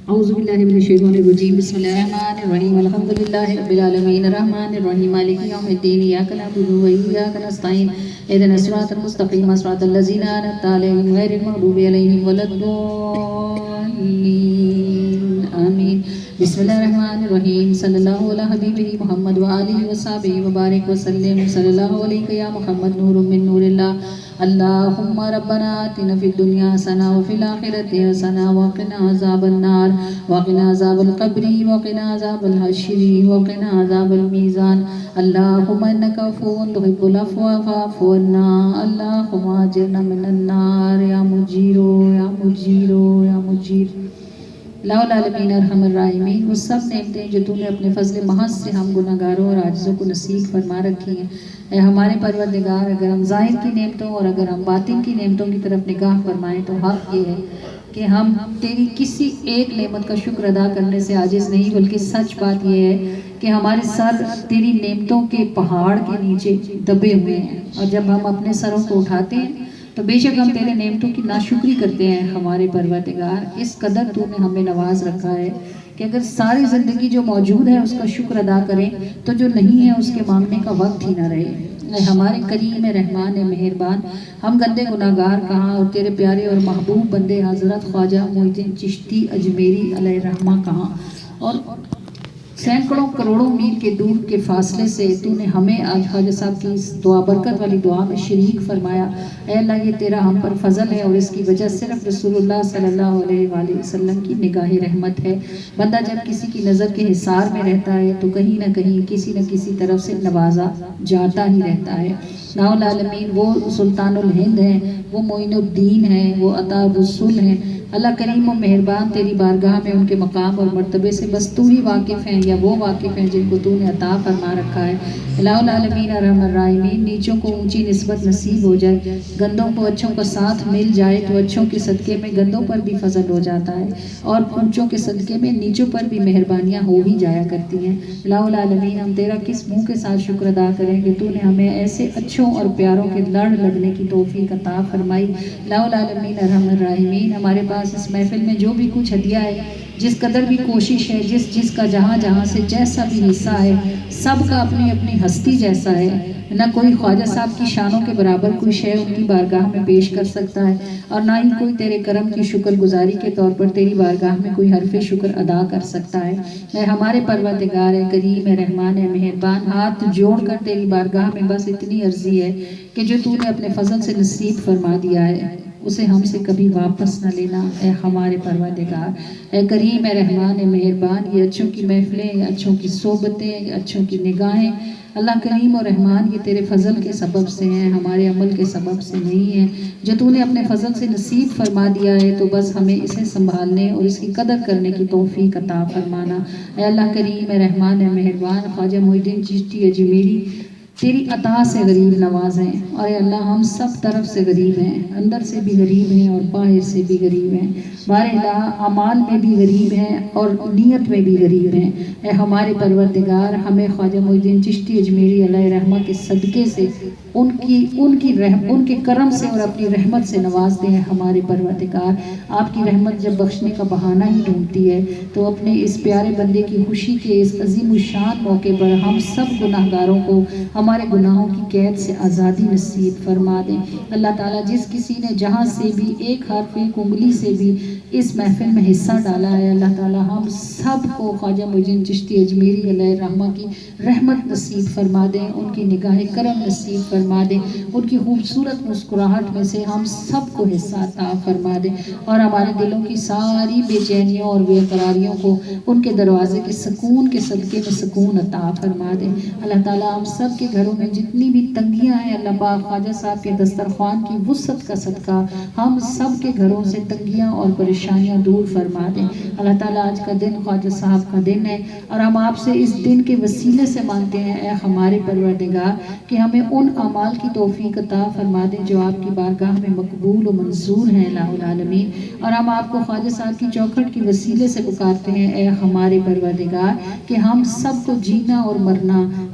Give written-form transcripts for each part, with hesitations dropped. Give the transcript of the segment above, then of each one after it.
اعوذ باللہ من الشیطان الرجیم بسم اللہ الرحمن الرحیم الحمدللہ رب العالمین الرحمن الرحیم مالک یوم الدین ایاک نعبد و ایاک نستعین اهدنا الصراط المستقیم صراط الذین انعمت علیہم غیر المغضوب علیہم ولا الضالین آمین بسم اللہ الرحمن الرحیم صلی اللہ علیہ حبیبہ محمد وآلہ وصحبہ وبارک وسلم صلی اللہ علیہ یا محمد نور من نور اللہ اللہم ربنا آتنا فی الدنیا حسنہ وفی الآخرۃ حسنہ وقنا عذاب النار وقنا عذاب القبر وقنا عذاب الحشر وقنا عذاب المیزان اللہم انک عفو تحب العفو فاعف عنا اللہم اجرنا من النار یا مجیر یا مجیر یا مجیر لا العالمین ارحم الراحمین۔ وہ سب نعمتیں جو تو نے اپنے فضل محض سے ہم گناہگاروں اور عاجزوں کو نصیب فرما رکھی ہیں، اے ہمارے پروردگار، اگر ہم ظاہر کی نعمتوں اور اگر ہم باطن کی نعمتوں کی طرف نگاہ فرمائیں تو حق یہ ہے کہ ہم تیری کسی ایک نعمت کا شکر ادا کرنے سے عاجز نہیں، بلکہ سچ بات یہ ہے کہ ہمارے سر تیری نعمتوں کے پہاڑ کے نیچے دبے ہوئے ہیں، اور جب ہم اپنے سروں کو اٹھاتے ہیں تو بے شک ہم تیرے نعمتوں کی ناشکری کرتے ہیں۔ ہمارے پروردگار، اس قدر تو نے ہمیں نواز رکھا ہے کہ اگر ساری زندگی جو موجود ہے اس کا شکر ادا کریں تو جو نہیں ہے اس کے مانگنے کا وقت ہی نہ رہے۔ اے ہمارے کریم رحمان مہربان، ہم گندے گناہگار کہاں اور تیرے پیارے اور محبوب بندے حضرت خواجہ معین الدین چشتی اجمیری علیہ الرحمہ کہاں، اور سینکڑوں کروڑوں میل کے دور کے فاصلے سے تو نے ہمیں آج خواجہ صاحب کی اس دعا برکت والی دعا میں شریک فرمایا۔ اے اللہ، یہ تیرا ہم پر فضل ہے اور اس کی وجہ صرف رسول اللہ صلی اللہ علیہ وآلہ وسلم کی نگاہ رحمت ہے۔ بندہ جب کسی کی نظر کے حصار میں رہتا ہے تو کہیں نہ کہیں کسی نہ کسی طرف سے نوازا جاتا ہی رہتا ہے۔ لا العالمین، وہ سلطان الہند ہیں، وہ معین الدین ہیں، وہ عطا الرسول ہیں۔ اللہ کریم و مہربان، تیری بارگاہ میں ان کے مقام اور مرتبے سے بس تو ہی واقف ہیں یا وہ واقف ہیں جن کو تو نے عطا فرما رکھا ہے۔ الہ العالمین ارحم الراحمین، نیچوں کو اونچی نسبت نصیب ہو جائے، گندوں کو اچھوں کا ساتھ مل جائے تو اچھوں کے صدقے میں گندوں پر بھی فضل ہو جاتا ہے، اور اونچوں کے صدقے میں نیچوں پر بھی مہربانیاں ہو ہی جایا کرتی ہیں۔ الہ العالمین، ہم تیرا کس منہ کے ساتھ شکر ادا کریں کہ تو نے ہمیں ایسے اچھوں اور پیاروں کے لڑ لگنے کی توفیق عطا فرمائی۔ الہ العالمین ارحم الراحمین، ہمارے پاس اس محفل میں جو بھی کچھ ہدیہ ہے، جس قدر بھی کوشش ہے، جس کا جہاں جہاں سے جیسا بھی حصہ ہے، سب کا اپنی اپنی ہستی جیسا ہے، نہ کوئی خواجہ صاحب کی شانوں کے برابر کوئی شے ان کی بارگاہ میں پیش کر سکتا ہے، اور نہ ہی کوئی تیرے کرم کی شکر گزاری کے طور پر تیری بارگاہ میں کوئی حرف شکر ادا کر سکتا ہے۔ اے ہمارے پروردگار کریم رحمان رحمان، ہاتھ جوڑ کر تیری بارگاہ میں بس اتنی عرضی ہے کہ جو تو نے اپنے فضل سے نصیب فرما دیا ہے اسے ہم سے کبھی واپس نہ لینا۔ اے ہمارے پروردگار، اے کریم رحمان مہربان، یہ اچھوں کی محفلیں، یہ اچھوں کی صحبتیں، یہ اچھوں کی نگاہیں، اللہ کریم و رحمان، یہ تیرے فضل کے سبب سے ہیں، ہمارے عمل کے سبب سے نہیں ہیں۔ جو تو نے اپنے فضل سے نصیب فرما دیا ہے تو بس ہمیں اسے سنبھالنے اور اس کی قدر کرنے کی توفیق عطا فرمانا۔ اے اللہ کریم رحمان مہربان، خواجہ معین الدین چشتی اجمیری تیری عطا سے غریب نواز ہیں، اور اے اللہ ہم سب طرف سے غریب ہیں، اندر سے بھی غریب ہیں اور باہر سے بھی غریب ہیں، بارے اللہ اعمال میں بھی غریب ہیں اور نیت میں بھی غریب ہیں۔ اے ہمارے پروردگار، ہمیں خواجہ معین الدین چشتی اجمیری علیہ رحمہ کے صدقے سے ان کے کرم سے اور اپنی رحمت سے نواز دے۔ ہمارے پروردگار، آپ کی رحمت جب بخشنے کا بہانہ ہی ڈھونڈتی ہے تو اپنے اس پیارے بندے کی خوشی کے اس عظیم الشان موقع پر ہم سب گناہگاروں کو ہمارے گناہوں کی قید سے آزادی نصیب فرما دیں۔ اللہ تعالیٰ، جس کسی نے جہاں سے بھی ایک حرف ایک انگلی سے بھی اس محفل میں حصہ ڈالا ہے، اللہ تعالیٰ ہم سب کو خواجہ معین الدین چشتی اجمیری علیہ الرحمہ کی رحمت نصیب فرما دیں، ان کی نگاہ کرم نصیب فرما دیں، ان کی خوبصورت مسکراہٹ میں سے ہم سب کو حصہ عطا فرما دیں، اور ہمارے دلوں کی ساری بے چینیوں اور بے قراریوں کو ان کے دروازے کے سکون کے صدقے میں سکون عطا فرما دیں۔ اللہ تعالیٰ ہم سب کے گھروں میں جتنی بھی تنگیاں ہیں، اللہ پاک خواجہ صاحب کے دسترخوان کی وسعت کا صدقہ ہم سب کے گھروں سے تنگیاں اور پریشانیاں دور فرما دیں۔ اللہ تعالیٰ، آج کا دن خواجہ صاحب کا دن ہے، اور ہم آپ سے اس دن کے وسیلے سے مانتے ہیں اے ہمارے پروردگار کہ ہمیں ان اعمال کی توفیق عطا فرما دیں جو آپ کی بارگاہ میں مقبول و منظور ہیں الہ العالمین، اور ہم آپ کو خواجہ صاحب کی چوکھٹ کے وسیلے سے پکارتے ہیں اے ہمارے پروردگار کہ ہم سب کو جینا اور مرنا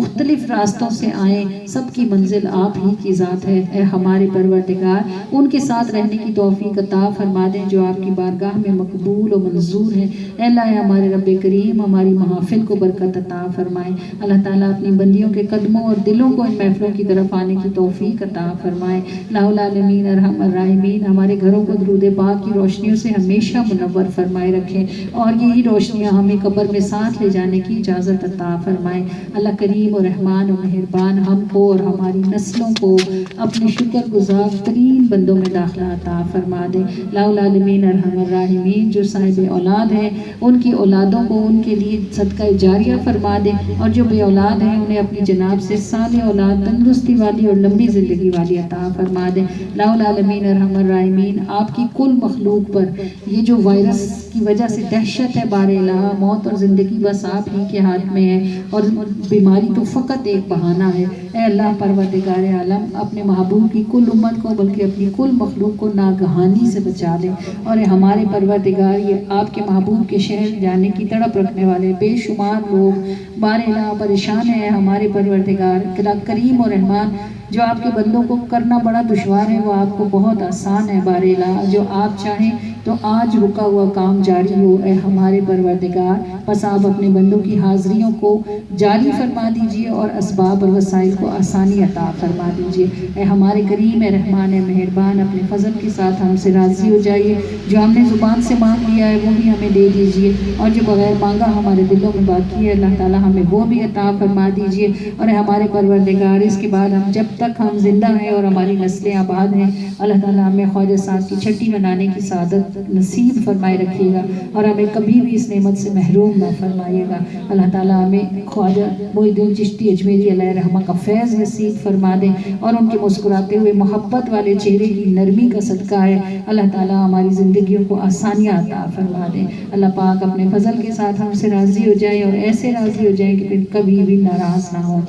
مختلف راستوں سے آئیں، سب کی منزل آپ ہی کی ذات ہے۔ اے ہمارے پروردگار ان کے ساتھ رہنے کی توفیق عطا فرما دیں جو آپ کی بارگاہ میں مقبول و منظور ہیں۔ اے اللہ ہمارے رب کریم ہماری محافل کو برکت عطا فرمائیں۔ اللہ تعالیٰ اپنی بندیوں کے قدموں اور دلوں کو ان محفلوں کی طرف آنے کی توفیق عطا فرمائیں۔ الہ العالمین ارحم الراحمین ہمارے گھروں کو درود پاک کی روشنیوں سے ہمیشہ منور فرمائے رکھیں اور یہی روشنیاں ہمیں قبر میں ساتھ لے جانے کی اجازت عطا فرمائیں۔ اللہ کریم و رحمان و مہربان ہم کو اور ہماری نسلوں کو اپنے شکر گزار ترین بندوں میں داخلہ عطا فرما دیں۔ الہ العالمین ارحم الراحمین جو صاحب اولاد ہیں ان کی اولادوں کو ان کے لیے صدقہ جاریہ فرما دیں، اور جو بے اولاد ہیں انہیں اپنی جناب سے صالح اولاد تندرستی والی اور لمبی زندگی والی عطا فرما دیں۔ الہ العالمین ارحم الراحمین آپ کی کل مخلوق پر یہ جو وائرس کی وجہ سے دہشت ہے بار الہ، موت اور زندگی بس آپ ہی کے ہاتھ میں ہے، اور بیماری تو فقط ایک بہانہ ہے۔ اے اللہ پروردگار عالم اپنے محبوب کی کل امت کو بلکہ اپنی کل مخلوق کو ناگہانی سے بچا لے، اور ہمارے پروردگار یہ آپ کے محبوب کے شہر جانے کی تڑپ رکھنے والے بے شمار لوگ بار الہ پریشان ہیں۔ ہمارے پروردگار کریم و رحمان جو آپ کے بندوں کو کرنا بڑا دشوار ہے وہ آپ کو بہت آسان ہے بار الہ، جو آپ چاہیں تو آج رکا ہوا کام جاری ہو۔ اے ہمارے پروردگار بس آپ اپنے بندوں کی حاضریوں کو جاری فرما دیجئے اور اسباب اور وسائل کو آسانی عطا فرما دیجئے۔ اے ہمارے کریم اے رحمان اے مہربان اپنے فضل کے ساتھ ہم سے راضی ہو جائیے، جو ہم نے زبان سے مانگ لیا ہے وہ بھی ہمیں دے دیجئے، اور جو بغیر مانگا ہمارے دلوں میں باقی ہے اللہ تعالیٰ ہمیں وہ بھی عطا فرما دیجئے۔ اور اے ہمارے پروردگار اس کے بعد ہم جب تک ہم زندہ ہیں اور ہماری نسلیں آباد ہیں اللہ تعالیٰ ہمیں خواجہ صاحب کی چھٹی منانے کی سعادت نصیب فرمائے رکھیے گا، اور ہمیں کبھی بھی اس نعمت سے محروم نہ فرمائیے گا۔ اللہ تعالیٰ ہمیں خواجہ محی الدین چشتی اجمیری علیہ رحمہ کا فیض نصیب فرما دیں، اور ان کے مسکراتے ہوئے محبت والے چہرے کی نرمی کا صدقہ ہے اللہ تعالیٰ ہماری زندگیوں کو آسانیاں عطا فرما دیں۔ اللہ پاک اپنے فضل کے ساتھ ہم سے راضی ہو جائیں اور ایسے راضی ہو جائیں کہ پھر کبھی بھی ناراض نہ ہوں۔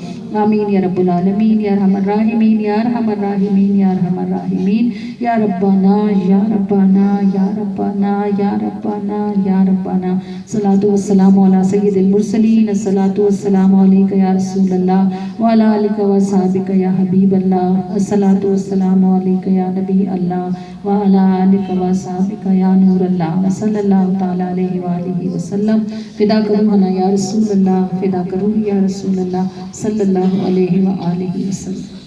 آمین یا رب العالمین یا ارحم الراحمین یا ارحم الراحمین یا ارحم الراحمین یا ربنا یا ربنا یا ربنا یا ربنا یا ربنا۔ صلاۃ والسلام علی سید المرسلین، الصلاۃ والسلام علیک یا رسول اللہ وعلی آلک و صحابک یا حبیب اللہ، الصلاۃ والسلام علیک یا نبی اللہ وعلی آلک و صحابک یا نور اللہ، صلی اللہ تعالی علیہ وآلہ وسلم۔ فدا کرو یا رسول اللہ، فدا کرو یا رسول اللہ صلی اللہ علیہ وآلہ وسلم۔